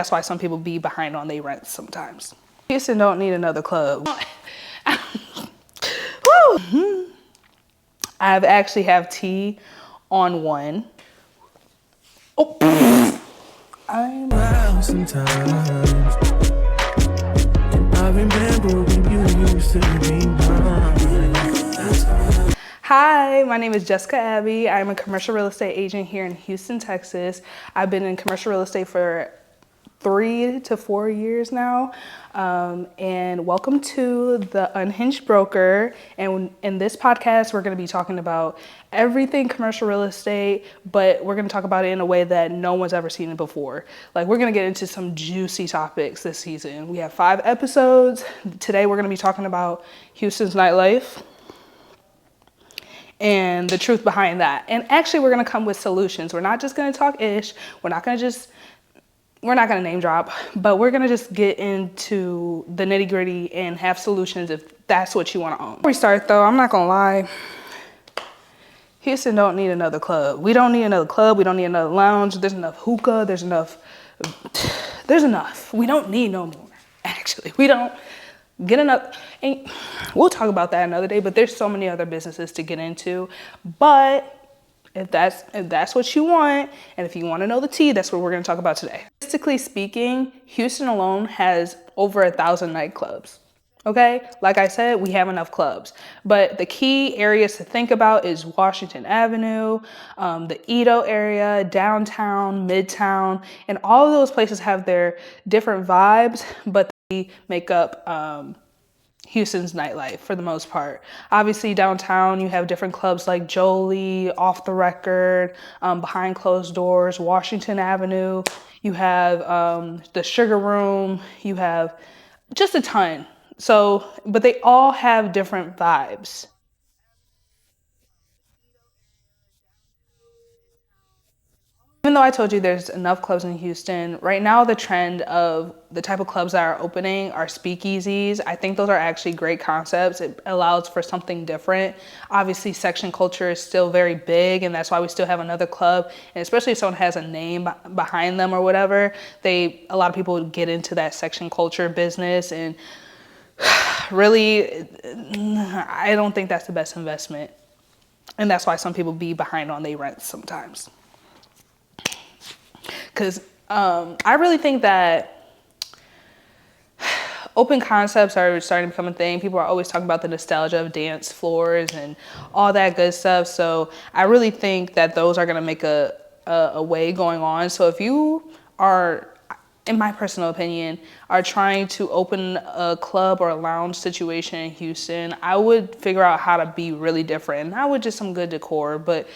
That's why some people be behind on their rents sometimes. Houston don't need another club. Woo! I actually have tea on one. Oh, I'm around sometimes. And I remember when you used to be mine. Hi, my name is Jessica Abbey. I'm a commercial real estate agent here in Houston, Texas. I've been in commercial real estate for 3 to 4 years now. And welcome to the Unhinged Broker. And in this podcast, we're going to be talking about everything commercial real estate, but we're going to talk about it in a way that no one's ever seen it before. Like, we're going to get into some juicy topics this season. We have 5 episodes. Today, we're going to be talking about Houston's nightlife and the truth behind that. And actually, we're going to come with solutions. We're not just going to talk ish. We're not going to name drop, but we're going to just get into the nitty gritty and have solutions if that's what you want to own. Before we start though, I'm not going to lie. Houston don't need another club. We don't need another club. We don't need another lounge. There's enough hookah. There's enough. We don't need no more. Actually, we don't get enough. And we'll talk about that another day, but there's so many other businesses to get into. But if that's what you want, and if you want to know the tea, that's what we're going to talk about today. Statistically speaking, Houston alone has over 1,000 nightclubs. Okay, like I said, we have enough clubs, but the key areas to think about is Washington Avenue, the Edo area, downtown, midtown, and all of those places have their different vibes, but they make up Houston's nightlife for the most part. Obviously, downtown, you have different clubs like Jolie, Off the Record, Behind Closed Doors, Washington Avenue. You have the Sugar Room. You have just a ton. So, but they all have different vibes. Even though I told you there's enough clubs in Houston, right now the trend of the type of clubs that are opening are speakeasies. I think those are actually great concepts. It allows for something different. Obviously, section culture is still very big, and that's why we still have another club. And especially if someone has a name behind them or whatever, a lot of people get into that section culture business. And really, I don't think that's the best investment. And that's why some people be behind on their rents sometimes. Because I really think that open concepts are starting to become a thing. People are always talking about the nostalgia of dance floors and all that good stuff. So I really think that those are going to make a way going on. So if you are, in my personal opinion, are trying to open a club or a lounge situation in Houston, I would figure out how to be really different. Not with just some good decor, but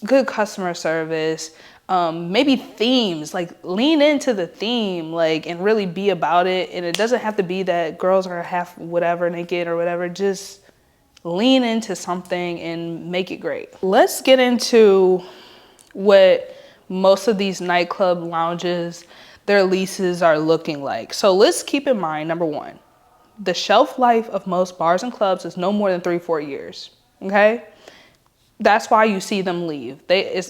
good customer service. Maybe themes, like lean into the theme, like, and really be about it. And it doesn't have to be that girls are half whatever naked or whatever. Just lean into something and make it great. Let's get into what most of these nightclub lounges, their leases are looking like. So let's keep in mind, number one, the shelf life of most bars and clubs is no more than 3-4 years. Okay. That's why you see them leave.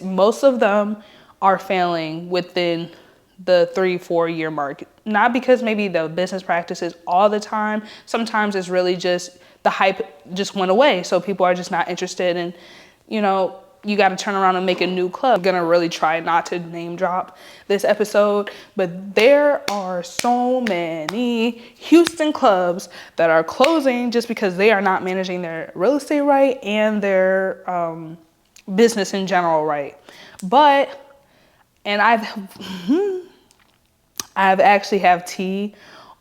Most of them are failing within the 3-4 year mark. Not because maybe the business practices all the time. Sometimes it's really just the hype just went away. So people are just not interested in, you got to turn around and make a new club. I'm going to really try not to name drop this episode, but there are so many Houston clubs that are closing just because they are not managing their real estate right and their business in general right. And I've actually have tea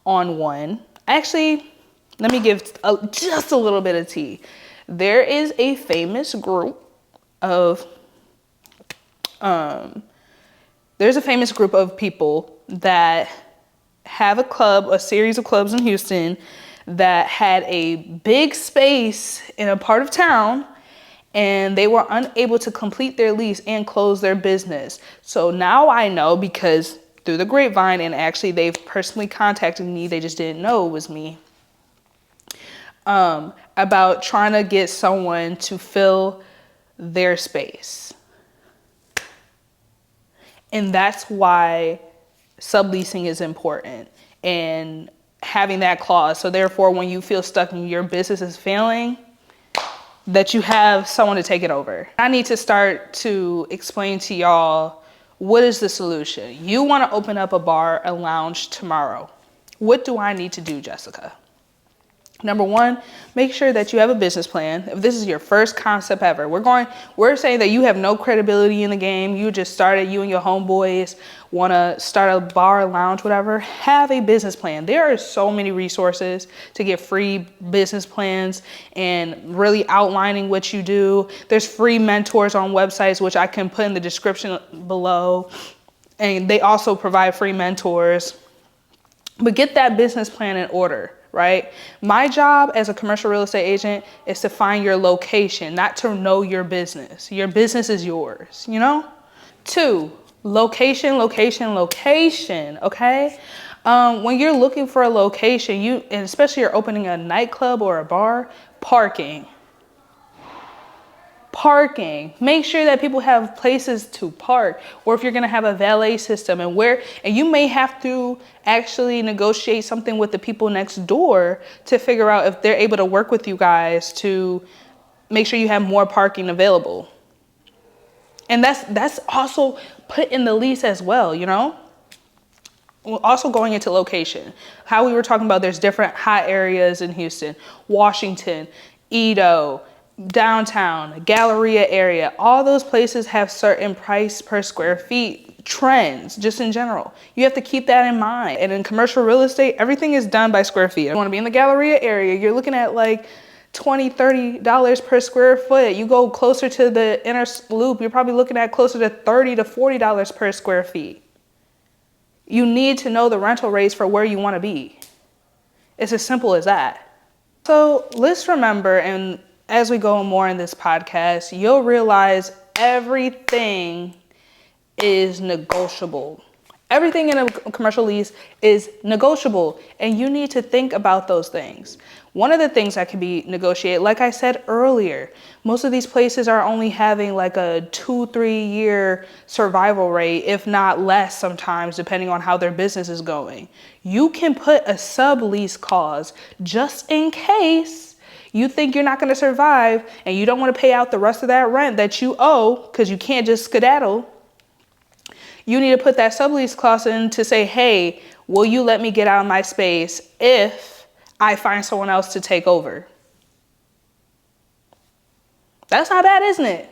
on one. Actually, let me give just a little bit of tea. There is a famous group of people that have a series of clubs in Houston that had a big space in a part of town, and they were unable to complete their lease and close their business. So now I know, because through the grapevine, and actually they've personally contacted me, they just didn't know it was me, about trying to get someone to fill their space. And that's why subleasing is important and having that clause. So therefore, when you feel stuck and your business is failing, that you have someone to take it over. I need to start to explain to y'all, what is the solution? You want to open up a bar, a lounge tomorrow. What do I need to do, Jessica? Number one, make sure that you have a business plan. If this is your first concept ever, we're saying that you have no credibility in the game. You just started, you and your homeboys want to start a bar, lounge, whatever. Have a business plan. There are so many resources to get free business plans and really outlining what you do. There's free mentors on websites, which I can put in the description below. And they also provide free mentors. But get that business plan in order. Right? My job as a commercial real estate agent is to find your location, not to know your business. Your business is yours, you know? 2, location, okay? When you're looking for a location, and especially you're opening a nightclub or a bar, parking. Make sure that people have places to park, or if you're going to have a valet system and you may have to actually negotiate something with the people next door to figure out if they're able to work with you guys to make sure you have more parking available. And that's also put in the lease as well, you know? Also going into location, how we were talking about, there's different hot areas in Houston, Washington, Edo, downtown, Galleria area. All those places have certain price per square feet trends, just in general. You have to keep that in mind. And in commercial real estate, everything is done by square feet. You want to be in the Galleria area, you're looking at like $20, $30 per square foot. You go closer to the inner loop, you're probably looking at closer to $30 to $40 per square feet. You need to know the rental rates for where you want to be. It's as simple as that. So let's remember, and as we go more in this podcast, you'll realize everything is negotiable. Everything in a commercial lease is negotiable, and you need to think about those things. One of the things that can be negotiated, like I said earlier, most of these places are only having like a 2-3 year survival rate, if not less sometimes, depending on how their business is going. You can put a sublease clause just in case you think you're not going to survive and you don't want to pay out the rest of that rent that you owe because you can't just skedaddle. You need to put that sublease clause in to say, hey, will you let me get out of my space if I find someone else to take over? That's not bad, isn't it?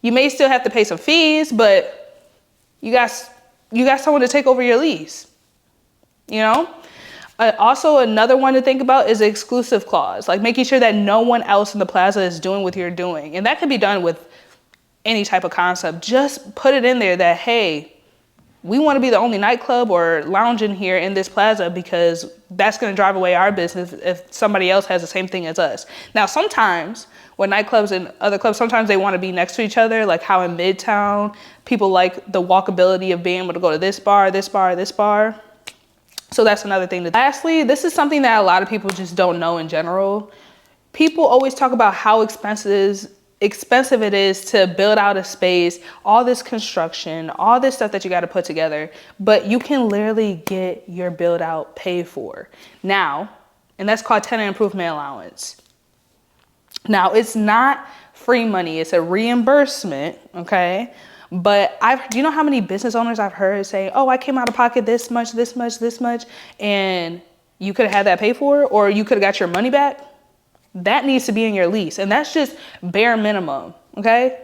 You may still have to pay some fees, but you got someone to take over your lease, you know? Also, another one to think about is the exclusive clause, like making sure that no one else in the plaza is doing what you're doing. And that can be done with any type of concept. Just put it in there that, hey, we want to be the only nightclub or lounge in here in this plaza because that's going to drive away our business if somebody else has the same thing as us. Now, sometimes with nightclubs and other clubs, sometimes they want to be next to each other, like how in Midtown, people like the walkability of being able to go to this bar, this bar, this bar. So that's another thing. Lastly, this is something that a lot of people just don't know in general. People always talk about how expensive it is to build out a space, all this construction, all this stuff that you got to put together, but you can literally get your build out paid for now, and that's called tenant improvement allowance. Now, it's not free money, it's a reimbursement, okay? But do you know how many business owners I've heard say, oh, I came out of pocket this much, and you could have had that paid for, or you could have got your money back? That needs to be in your lease, and that's just bare minimum, okay?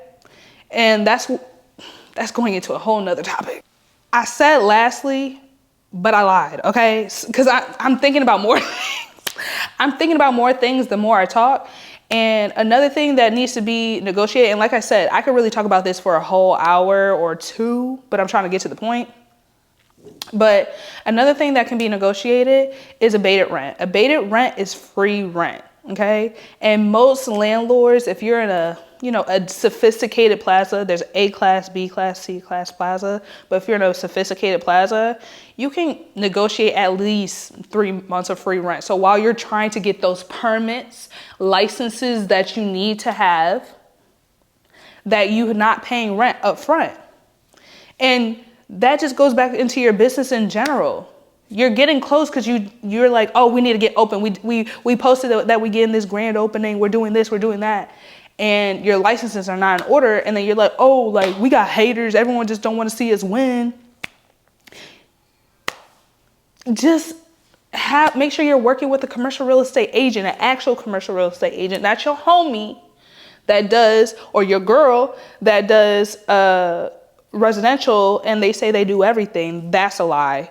And that's going into a whole nother topic. I said lastly, but I lied, okay? Because I'm thinking about more things. I'm thinking about more things the more I talk. And another thing that needs to be negotiated, and like I said, I could really talk about this for a whole hour or two, but I'm trying to get to the point. But another thing that can be negotiated is abated rent. Abated rent is free rent, okay? And most landlords, if you're in a sophisticated plaza, there's A class, B class, C class plaza. But if you're in a sophisticated plaza, you can negotiate at least 3 months of free rent. So while you're trying to get those permits, licenses that you need to have, that you're not paying rent up front. And that just goes back into your business in general. You're getting close because you're like, oh, we need to get open. We posted that we get in this grand opening. We're doing this, we're doing that. And your licenses are not in order. And then you're like, oh, like we got haters. Everyone just don't want to see us win. Just make sure you're working with a commercial real estate agent, an actual commercial real estate agent, not your homie that does, or your girl that does residential and they say they do everything. That's a lie.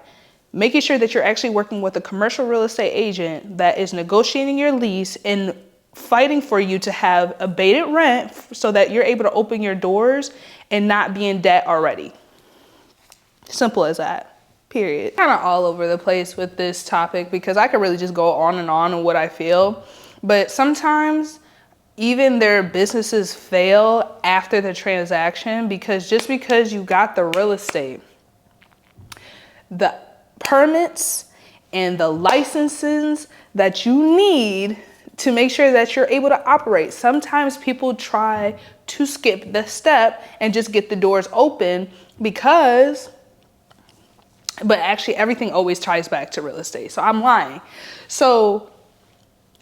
Making sure that you're actually working with a commercial real estate agent that is negotiating your lease and fighting for you to have abated rent so that you're able to open your doors and not be in debt already. Simple as that. Period. Kind of all over the place with this topic because I could really just go on what I feel. But sometimes even their businesses fail after the transaction because just because you got the real estate, the permits and the licenses that you need to make sure that you're able to operate. Sometimes people try to skip the step and just get the doors open but actually everything always ties back to real estate. So I'm lying. So,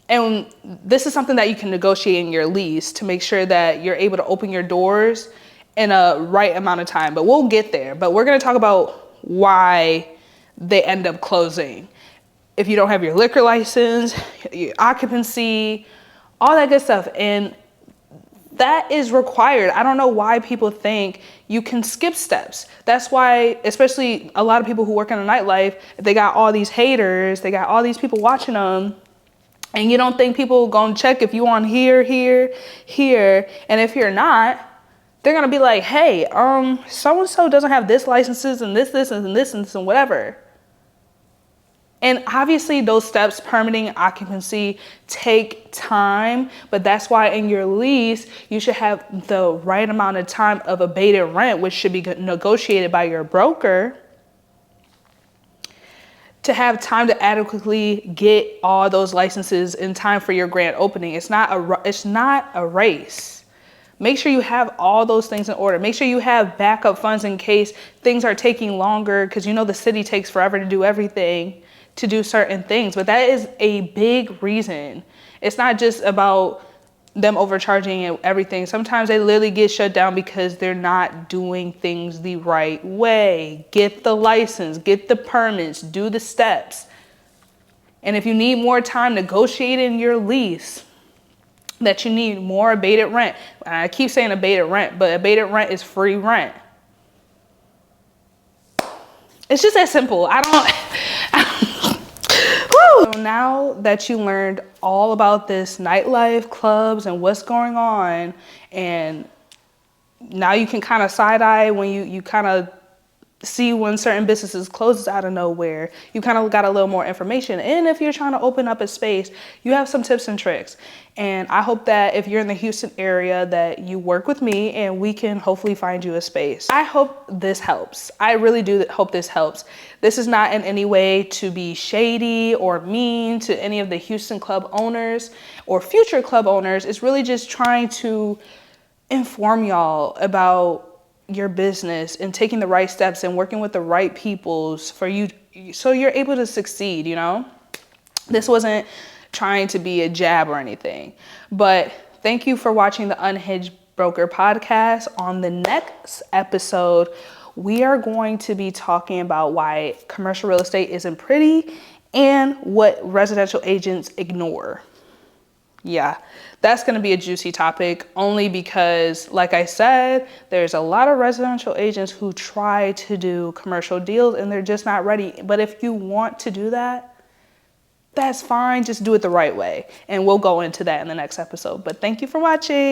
and this is something that you can negotiate in your lease to make sure that you're able to open your doors in a right amount of time, but we'll get there. But we're going to talk about why they end up closing. If you don't have your liquor license, your occupancy, all that good stuff. And that is required. I don't know why people think you can skip steps. That's why, especially a lot of people who work in the nightlife, they got all these haters, they got all these people watching them. And you don't think people gonna check if you on here. And if you're not, they're gonna be like, hey, so-and-so doesn't have this licenses and this and whatever. And obviously those steps, permitting, occupancy, take time, but that's why in your lease, you should have the right amount of time of abated rent, which should be negotiated by your broker, to have time to adequately get all those licenses in time for your grand opening. It's not a race. Make sure you have all those things in order. Make sure you have backup funds in case things are taking longer, because you know the city takes forever to do everything, to do certain things. But that is a big reason. It's not just about them overcharging and everything. Sometimes they literally get shut down because they're not doing things the right way. Get the license, get the permits, do the steps. And if you need more time, negotiate in your lease that you need more abated rent. I keep saying abated rent, but abated rent is free rent. It's just that simple. So now that you learned all about this nightlife, clubs, and what's going on, and now you can kind of side-eye when you kind of see when certain businesses closes out of nowhere. You kind of got a little more information. And if you're trying to open up a space, you have some tips and tricks. And I hope that if you're in the Houston area that you work with me and we can hopefully find you a space. I hope this helps. I really do hope this helps. This is not in any way to be shady or mean to any of the Houston club owners or future club owners. It's really just trying to inform y'all about your business and taking the right steps and working with the right peoples for you so you're able to succeed, you know? This wasn't trying to be a jab or anything, but thank you for watching the Unhinged Broker podcast. On the next episode, we are going to be talking about why commercial real estate isn't pretty and what residential agents ignore. Yeah, that's going to be a juicy topic only because, like I said, there's a lot of residential agents who try to do commercial deals and they're just not ready. But if you want to do that, that's fine. Just do it the right way. And we'll go into that in the next episode. But thank you for watching.